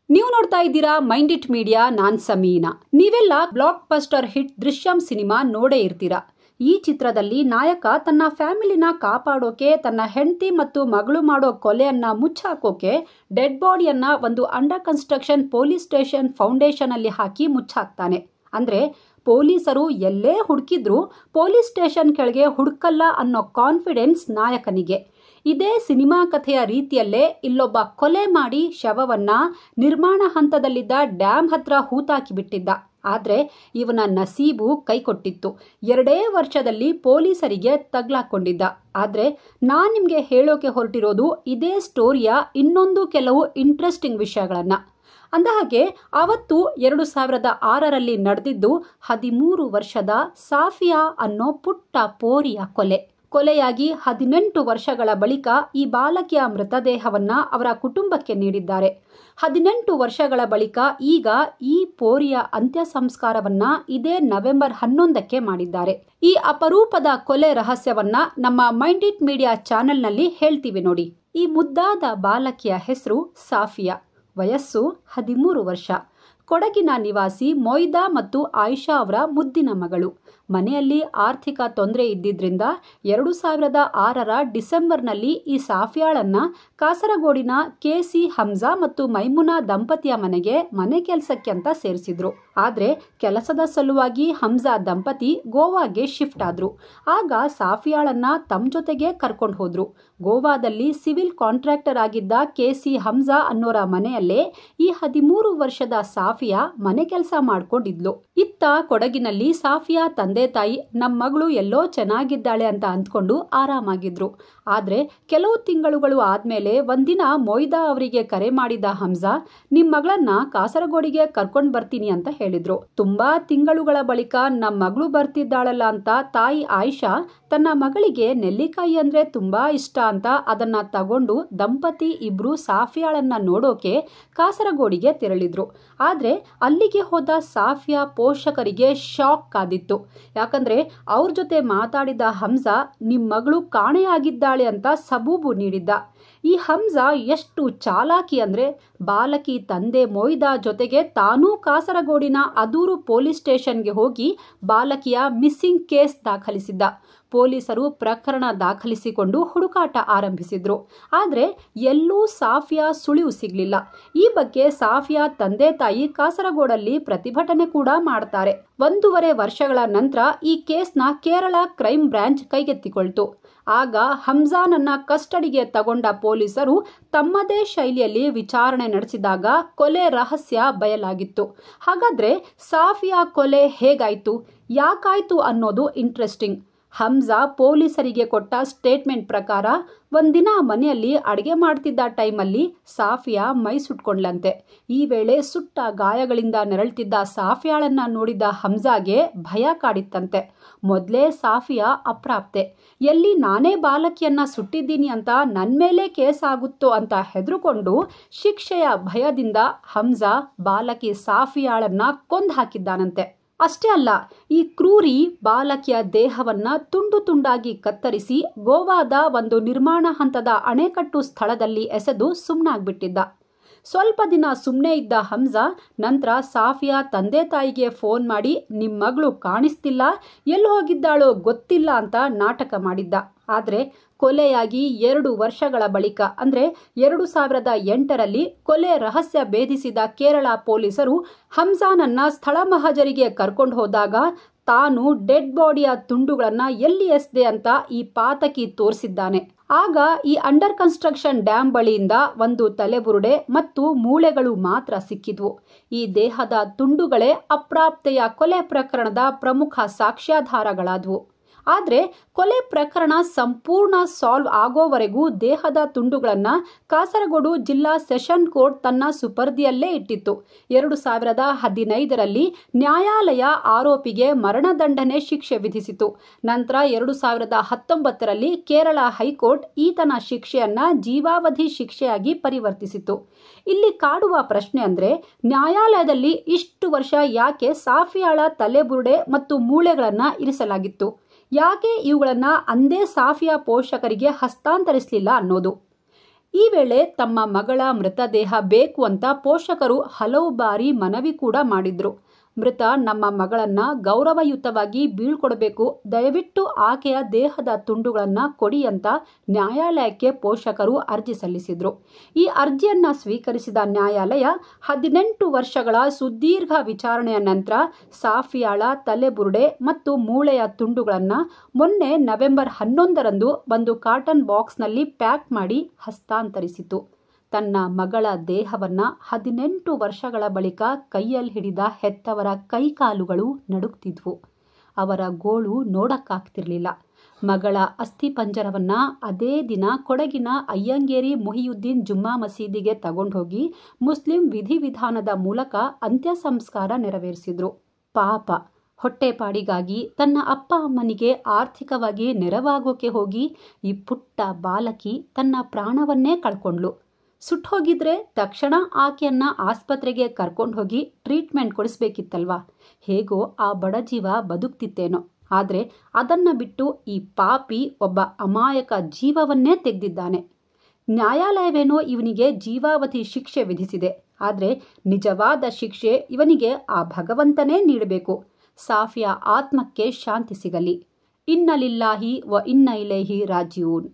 ನೀವು ನೋಡ್ತಾ ಇದ್ದೀರಾ ಮೈಂಡ್ ಇಟ್ ಮೀಡಿಯಾ. ನಾನ್ ಸಮೀನಾ. ನೀವೆಲ್ಲ block buster hit Drishyam cinema ನೋಡೇ ಇರ್ತೀರಾ. ಈ ಚಿತ್ರದಲ್ಲಿ ನಾಯಕ ತನ್ನ ಫ್ಯಾಮಿಲಿನ ಕಾಪಾಡೋಕೆ, ತನ್ನ ಹೆಂಡತಿ ಮತ್ತು ಮಗಳು ಮಾಡೋ ಕೊಲೆಯನ್ನ ಮುಚ್ಚಾಕೋಕೆ ಡೆಡ್ ಬಾಡಿಯನ್ನ ಒಂದು under construction police station foundation ಅಲ್ಲಿ ಹಾಕಿ ಮುಚ್ಚಾಕ್ತಾನೆ. ಅಂದ್ರೆ ಪೊಲೀಸರು ಎಲ್ಲೇ ಹುಡುಕಿದ್ರು ಪೊಲೀಸ್ ಸ್ಟೇಷನ್ ಕೆಳಗೆ ಹುಡುಕಲ್ಲ ಅನ್ನೋ ಕಾನ್ಫಿಡೆನ್ಸ್ ನಾಯಕನಿಗೆ. ಇದೇ ಸಿನಿಮಾ ಕಥೆಯ ರೀತಿಯಲ್ಲೇ ಇಲ್ಲೊಬ್ಬ ಕೊಲೆ ಮಾಡಿ ಶವವನ್ನ ನಿರ್ಮಾಣ ಹಂತದಲ್ಲಿದ್ದ ಡ್ಯಾಮ್ ಹತ್ರ ಹೂತಾಕಿ ಬಿಟ್ಟಿದ್ದ. ಆದ್ರೆ ಇವನ ನಸೀಬು ಕೈಕೊಟ್ಟಿತ್ತು. 2 ವರ್ಷದಲ್ಲಿ ಪೊಲೀಸರಿಗೆ ತಗ್ಲಾಕೊಂಡಿದ್ದ. ಆದ್ರೆ ನಾನ್ ನಿಮ್ಗೆ ಹೇಳೋಕೆ ಹೊರಟಿರೋದು ಇದೇ ಸ್ಟೋರಿಯ ಇನ್ನೊಂದು ಕೆಲವು ಇಂಟ್ರೆಸ್ಟಿಂಗ್ ವಿಷಯಗಳನ್ನ. ಅಂದಹಾಗೆ ಅವತ್ತು 2006ರಲ್ಲಿ ನಡೆದಿದ್ದು 13 ವರ್ಷದ ಸಾಫಿಯಾ ಅನ್ನೋ ಪುಟ್ಟ ಪೋರಿಯ ಕೊಲೆಯಾಗಿ 18 ವರ್ಷಗಳ ಬಳಿಕ ಈ ಬಾಲಕಿಯ ಮೃತದೇಹವನ್ನ ಅವರ ಕುಟುಂಬಕ್ಕೆ ನೀಡಿದ್ದಾರೆ. 18 ವರ್ಷಗಳ ಬಳಿಕ ಈಗ ಈ ಪೋರಿಯ ಅಂತ್ಯ ಸಂಸ್ಕಾರವನ್ನ ಇದೇ ನವೆಂಬರ್ 11ಕ್ಕೆ ಮಾಡಿದ್ದಾರೆ. ಈ ಅಪರೂಪದ ಕೊಲೆ ರಹಸ್ಯವನ್ನ ನಮ್ಮ ಮೈಂಡ್ ಇಟ್ ಮೀಡಿಯಾ ಚಾನೆಲ್ನಲ್ಲಿ ಹೇಳ್ತೀವಿ ನೋಡಿ. ಈ ಮುದ್ದಾದ ಬಾಲಕಿಯ ಹೆಸರು ಸಾಫಿಯಾ. ವಯಸ್ಸು 13 ವರ್ಷ. ಕೊಡಗಿನ ನಿವಾಸಿ ಮೊಯ್ದಾ ಮತ್ತು ಆಯಿಷಾ ಅವರ ಮುದ್ದಿನ ಮಗಳು. ಮನೆಯಲ್ಲಿ ಆರ್ಥಿಕ ತೊಂದರೆ ಇದ್ದಿದ್ರಿಂದ 2006ರ ಡಿಸೆಂಬರ್ನಲ್ಲಿ ಈ ಸಾಫಿಯಾಳನ್ನ ಕಾಸರಗೋಡಿನ ಕೆಸಿ ಹಮ್ಜಾ ಮತ್ತು ಮೈಮುನಾ ದಂಪತಿಯ ಮನೆ ಕೆಲಸಕ್ಕೆ ಅಂತ ಸೇರಿಸಿದ್ರು. ಆದ್ರೆ ಕೆಲಸದ ಸಲುವಾಗಿ ಹಮ್ಜಾ ದಂಪತಿ ಗೋವಾಗೆ ಶಿಫ್ಟ್ ಆದ್ರು. ಆಗ ಸಾಫಿಯಾಳನ್ನ ತಮ್ಮ ಜೊತೆಗೆ ಕರ್ಕೊಂಡು ಹೋದ್ರು. ಗೋವಾದಲ್ಲಿ ಸಿವಿಲ್ ಕಾಂಟ್ರಾಕ್ಟರ್ ಆಗಿದ್ದ ಕೆಸಿ ಹಮ್ಜಾ ಅನ್ನೋರ ಮನೆಯಲ್ಲೇ ಈ 13 ವರ್ಷದ ಸಾಫಿಯಾ ಮನೆ ಕೆಲಸ ಮಾಡ್ಕೊಂಡಿದ್ಲು. ಇತ್ತ ಕೊಡಗಿನಲ್ಲಿ ಸಾಫಿಯಾ ತಂದೆ ತಾಯಿ ನಮ್ಮ ಮಗಳು ಎಲ್ಲೋ ಚೆನ್ನಾಗಿದ್ದಾಳೆ ಅಂತ ಅಂದ್ಕೊಂಡು ಆರಾಮಾಗಿದ್ರು. ಆದ್ರೆ ಕೆಲವು ತಿಂಗಳುಗಳು ಆದ್ಮೇಲೆ ಒಂದಿನ ಮೊಯ್ದಾ ಅವರಿಗೆ ಕರೆ ಮಾಡಿದ ಹಮ್ಜಾ, ನಿಮ್ ಮಗಳನ್ನ ಕಾಸರಗೋಡಿಗೆ ಕರ್ಕೊಂಡ್ ಬರ್ತೀನಿ ಅಂತ ಹೇಳಿದ್ರು. ತುಂಬಾ ತಿಂಗಳುಗಳ ಬಳಿಕ ನಮ್ಮ ಮಗಳು ಬರ್ತಿದ್ದಾಳಲ್ಲ ಅಂತ ತಾಯಿ ಆಯಿಷಾ ತನ್ನ ಮಗಳಿಗೆ ನೆಲ್ಲಿಕಾಯಿ ಅಂದ್ರೆ ತುಂಬಾ ಇಷ್ಟ ಅಂತ ಅದನ್ನ ತಗೊಂಡು ದಂಪತಿ ಇಬ್ರು ಸಾಫಿಯಾಳನ್ನ ನೋಡೋಕೆ ಕಾಸರಗೋಡಿಗೆ ತೆರಳಿದ್ರು. ಆದ್ರೆ ಅಲ್ಲಿಗೆ ಹೋದ ಸಾಫಿಯಾ ಪೋಷಕರಿಗೆ ಶಾಕ್ ಕಾದಿತ್ತು. ಯಾಕಂದ್ರೆ ಅವ್ರ ಜೊತೆ ಮಾತಾಡಿದ ಹಮ್ಜಾ ನಿಮ್ ಮಗಳು ಕಾಣೆಯಾಗಿದ್ದಾಳೆ ಅಂತ ಸಬೂಬು ನೀಡಿದ್ದ. ಈ ಹಮ್ಜಾ ಎಷ್ಟು ಚಾಲಾಕಿ ಅಂದ್ರೆ ಬಾಲಕಿ ತಂದೆ ಮೊಯ್ದಾ ಜೊತೆಗೆ ತಾನೂ ಕಾಸರಗೋಡಿನ ಅದೂರು ಪೊಲೀಸ್ ಸ್ಟೇಷನ್ಗೆ ಹೋಗಿ ಬಾಲಕಿಯ ಮಿಸ್ಸಿಂಗ್ ಕೇಸ್ ದಾಖಲಿಸಿದ್ದ. ಪೊಲೀಸರು ಪ್ರಕರಣ ದಾಖಲಿಸಿಕೊಂಡು ಹುಡುಕಾಟ ಆರಂಭಿಸಿದ್ರು. ಆದ್ರೆ ಎಲ್ಲೂ ಸಾಫಿಯಾ ಸುಳಿವು ಸಿಗ್ಲಿಲ್ಲ. ಈ ಬಗ್ಗೆ ಸಾಫಿಯಾ ತಂದೆ ತಾಯಿ ಕಾಸರಗೋಡಲ್ಲಿ ಪ್ರತಿಭಟನೆ ಕೂಡ ಮಾಡ್ತಾರೆ. 1.5 ವರ್ಷಗಳ ನಂತರ ಈ ಕೇಸ್ನ ಕೇರಳ ಕ್ರೈಮ್ ಬ್ರಾಂಚ್ ಕೈಗೆತ್ತಿಕೊಳ್ತು. ಆಗ ಹಮ್ಜಾನನ್ನ ಕಸ್ಟಡಿಗೆ ತಗೊಂಡ ಪೊಲೀಸರು ತಮ್ಮದೇ ಶೈಲಿಯಲ್ಲಿ ವಿಚಾರಣೆ ನಡೆಸಿದಾಗ ಕೊಲೆ ರಹಸ್ಯ ಬಯಲಾಗಿತ್ತು. ಹಾಗಾದ್ರೆ ಸಾಫಿಯಾ ಕೊಲೆ ಹೇಗಾಯ್ತು, ಯಾಕಾಯ್ತು ಅನ್ನೋದು ಇಂಟ್ರೆಸ್ಟಿಂಗ್. ಹಮ್ಜಾ ಪೊಲೀಸರಿಗೆ ಕೊಟ್ಟ ಸ್ಟೇಟ್ಮೆಂಟ್ ಪ್ರಕಾರ ಒಂದಿನ ಮನೆಯಲ್ಲಿ ಅಡಿಗೆ ಮಾಡ್ತಿದ್ದ ಟೈಮಲ್ಲಿ ಸಾಫಿಯಾ ಮೈ ಸುಟ್ಕೊಂಡ್ಲಂತೆ. ಈ ವೇಳೆ ಸುಟ್ಟ ಗಾಯಗಳಿಂದ ನೆರಳ್ತಿದ್ದ ಸಾಫಿಯಾಳನ್ನ ನೋಡಿದ ಹಮ್ಜಾಗೆ ಭಯ ಕಾಡಿತ್ತಂತೆ. ಮೊದಲೇ ಸಾಫಿಯಾ ಅಪ್ರಾಪ್ತೆ. ಎಲ್ಲಿ ನಾನೇ ಬಾಲಕಿಯನ್ನ ಸುಟ್ಟಿದ್ದೀನಿ ಅಂತ ನನ್ ಮೇಲೆ ಕೇಸ್ ಆಗುತ್ತೋ ಅಂತ ಹೆದರುಕೊಂಡು ಶಿಕ್ಷೆಯ ಭಯದಿಂದ ಹಮ್ಜಾ ಬಾಲಕಿ ಸಾಫಿಯಾಳನ್ನ ಕೊಂದು ಹಾಕಿದ್ದಾನಂತೆ. ಅಷ್ಟೇ ಅಲ್ಲ, ಈ ಕ್ರೂರಿ ಬಾಲಕಿಯ ದೇಹವನ್ನ ತುಂಡು ತುಂಡಾಗಿ ಕತ್ತರಿಸಿ ಗೋವಾದ ಒಂದು ನಿರ್ಮಾಣ ಹಂತದ ಅಣೆಕಟ್ಟು ಸ್ಥಳದಲ್ಲಿ ಎಸೆದು ಸುಮ್ಮನಾಗ್ಬಿಟ್ಟಿದ್ದ. ಸ್ವಲ್ಪ ದಿನ ಸುಮ್ಮನೆ ಇದ್ದ ಹಮ್ಜಾ ನಂತರ ಸಾಫಿಯಾ ತಂದೆ ತಾಯಿಗೆ ಫೋನ್ ಮಾಡಿ ನಿಮ್ ಮಗಳು ಕಾಣಿಸ್ತಿಲ್ಲ, ಎಲ್ಲಿ ಹೋಗಿದ್ದಾಳೋ ಗೊತ್ತಿಲ್ಲ ಅಂತ ನಾಟಕ ಮಾಡಿದ್ದ. ಆದ್ರೆ ಕೊಲೆಯಾಗಿ 2 ವರ್ಷಗಳ ಬಳಿಕ ಅಂದ್ರೆ 2008ರಲ್ಲಿ ಕೊಲೆ ರಹಸ್ಯ ಭೇದಿಸಿದ ಕೇರಳ ಪೊಲೀಸರು ಹಮ್ಜಾನನ್ನ ಸ್ಥಳ ಮಹಜರಿಗೆ ಕರ್ಕೊಂಡು ಹೋದಾಗ ತಾನು ಡೆಡ್ ಬಾಡಿಯ ತುಂಡುಗಳನ್ನ ಎಲ್ಲಿ ಎಸೆದೆ ಅಂತ ಈ ಪಾತಕಿ ತೋರಿಸಿದ್ದಾನೆ. ಆಗ ಈ ಅಂಡರ್ ಕನ್ಸ್ಟ್ರಕ್ಷನ್ ಡ್ಯಾಮ್ ಬಳಿಯಿಂದ ಒಂದು ತಲೆಬುರುಡೆ ಮತ್ತು ಮೂಳೆಗಳು ಮಾತ್ರ ಸಿಕ್ಕಿದ್ವು. ಈ ದೇಹದ ತುಂಡುಗಳೇ ಅಪ್ರಾಪ್ತೆಯ ಕೊಲೆ ಪ್ರಕರಣದ ಪ್ರಮುಖ ಸಾಕ್ಷ್ಯಾಧಾರಗಳಾದವು. ಆದ್ರೆ ಕೊಲೆ ಪ್ರಕರಣ ಸಂಪೂರ್ಣ ಸಾಲ್ವ್ ಆಗೋವರೆಗೂ ದೇಹದ ತುಂಡುಗಳನ್ನ ಕಾಸರಗೋಡು ಜಿಲ್ಲಾ ಸೆಷನ್ ಕೋರ್ಟ್ ತನ್ನ ಸುಪರ್ದಿಯಲ್ಲೇ ಇಟ್ಟಿತ್ತು. 2015ರಲ್ಲಿ ನ್ಯಾಯಾಲಯ ಆರೋಪಿಗೆ ಮರಣದಂಡನೆ ಶಿಕ್ಷೆ ವಿಧಿಸಿತು. ನಂತರ 2019ರಲ್ಲಿ ಕೇರಳ ಹೈಕೋರ್ಟ್ ಈತನ ಶಿಕ್ಷೆಯನ್ನ ಜೀವಾವಧಿ ಶಿಕ್ಷೆಯಾಗಿ ಪರಿವರ್ತಿಸಿತು. ಇಲ್ಲಿ ಕಾಡುವ ಪ್ರಶ್ನೆ ಅಂದ್ರೆ ನ್ಯಾಯಾಲಯದಲ್ಲಿ ಇಷ್ಟು ವರ್ಷ ಯಾಕೆ ಸಾಫಿಯಾಳ ತಲೆಬುರುಡೆ ಮತ್ತು ಮೂಳೆಗಳನ್ನ ಇರಿಸಲಾಗಿತ್ತು, ಯಾಕೆ ಇವುಗಳನ್ನ ಅಂದೇ ಸಾಫಿಯಾ ಪೋಷಕರಿಗೆ ಹಸ್ತಾಂತರಿಸಲಿಲ್ಲ ಅನ್ನೋದು. ಈ ವೇಳೆ ತಮ್ಮ ಮಗಳ ಮೃತದೇಹ ಬೇಕು ಅಂತ ಪೋಷಕರು ಹಲವು ಬಾರಿ ಮನವಿ ಕೂಡ ಮಾಡಿದ್ರು. ಮೃತ ನಮ್ಮ ಮಗಳನ್ನ ಗೌರವಯುತವಾಗಿ ಬೀಳ್ಕೊಡಬೇಕು, ದಯವಿಟ್ಟು ಆಕೆಯ ದೇಹದ ತುಂಡುಗಳನ್ನ ಕೊಡಿ ಅಂತ ನ್ಯಾಯಾಲಯಕ್ಕೆ ಪೋಷಕರು ಅರ್ಜಿ ಸಲ್ಲಿಸಿದ್ರು. ಈ ಅರ್ಜಿಯನ್ನ ಸ್ವೀಕರಿಸಿದ ನ್ಯಾಯಾಲಯ 18 ವರ್ಷಗಳ ಸುದೀರ್ಘ ವಿಚಾರಣೆಯ ನಂತರ ಸಾಫಿಯಾಳ ತಲೆಬುರುಡೆ ಮತ್ತು ಮೂಳೆಯ ತುಂಡುಗಳನ್ನ ಮೊನ್ನೆ ನವೆಂಬರ್ 11ರಂದು ಒಂದು ಕಾಟನ್ ಬಾಕ್ಸ್ನಲ್ಲಿ ಪ್ಯಾಕ್ ಮಾಡಿ ಹಸ್ತಾಂತರಿಸಿತು. ತನ್ನ ಮಗಳ ದೇಹವನ್ನ 18 ವರ್ಷಗಳ ಬಳಿಕ ಕೈಯಲ್ಲಿ ಹಿಡಿದ ಹೆತ್ತವರ ಕೈಕಾಲುಗಳು ನಡುಗ್ತಿದ್ವು. ಅವರ ಗೋಳು ನೋಡಕ್ಕಾಗ್ತಿರ್ಲಿಲ್ಲ. ಮಗಳ ಅಸ್ಥಿಪಂಜರವನ್ನ ಅದೇ ದಿನ ಕೊಡಗಿನ ಅಯ್ಯಂಗೇರಿ ಮೊಹಿಯುದ್ದೀನ್ ಜುಮ್ಮಾ ಮಸೀದಿಗೆ ತಗೊಂಡೋಗಿ ಮುಸ್ಲಿಂ ವಿಧಿವಿಧಾನದ ಮೂಲಕ ಅಂತ್ಯ ಸಂಸ್ಕಾರ ನೆರವೇರಿಸಿದ್ರು. ಪಾಪ, ಹೊಟ್ಟೆಪಾಡಿಗಾಗಿ ತನ್ನ ಅಪ್ಪ ಅಮ್ಮನಿಗೆ ಆರ್ಥಿಕವಾಗಿ ನೆರವಾಗೋಕೆ ಹೋಗಿ ಈ ಪುಟ್ಟ ಬಾಲಕಿ ತನ್ನ ಪ್ರಾಣವನ್ನೇ ಕಳ್ಕೊಂಡ್ಳು. ಸುಟ್ಟೋಗಿದ್ರೆ ತಕ್ಷಣ ಆಕೆಯನ್ನ ಆಸ್ಪತ್ರೆಗೆ ಕರ್ಕೊಂಡು ಹೋಗಿ ಟ್ರೀಟ್ಮೆಂಟ್ ಕೊಡಿಸ್ಬೇಕಿತ್ತಲ್ವಾ? ಹೇಗೋ ಆ ಬಡಜೀವ ಬದುಕ್ತಿತ್ತೇನೋ. ಆದರೆ ಅದನ್ನ ಬಿಟ್ಟು ಈ ಪಾಪಿ ಒಬ್ಬ ಅಮಾಯಕ ಜೀವವನ್ನೇ ತೆಗೆದಿದ್ದಾನೆ. ನ್ಯಾಯಾಲಯವೇನೋ ಇವನಿಗೆ ಜೀವಾವಧಿ ಶಿಕ್ಷೆ ವಿಧಿಸಿದೆ. ಆದರೆ ನಿಜವಾದ ಶಿಕ್ಷೆ ಇವನಿಗೆ ಆ ಭಗವಂತನೇ ನೀಡಬೇಕು. ಸಾಫಿಯಾ ಆತ್ಮಕ್ಕೆ ಶಾಂತಿ ಸಿಗಲಿ. ಇನ್ನ ಲಿಲ್ಲಾಹಿ ವ ಇನ್ನ ಇಲೈಹಿ ರಾಜಿಊನ್.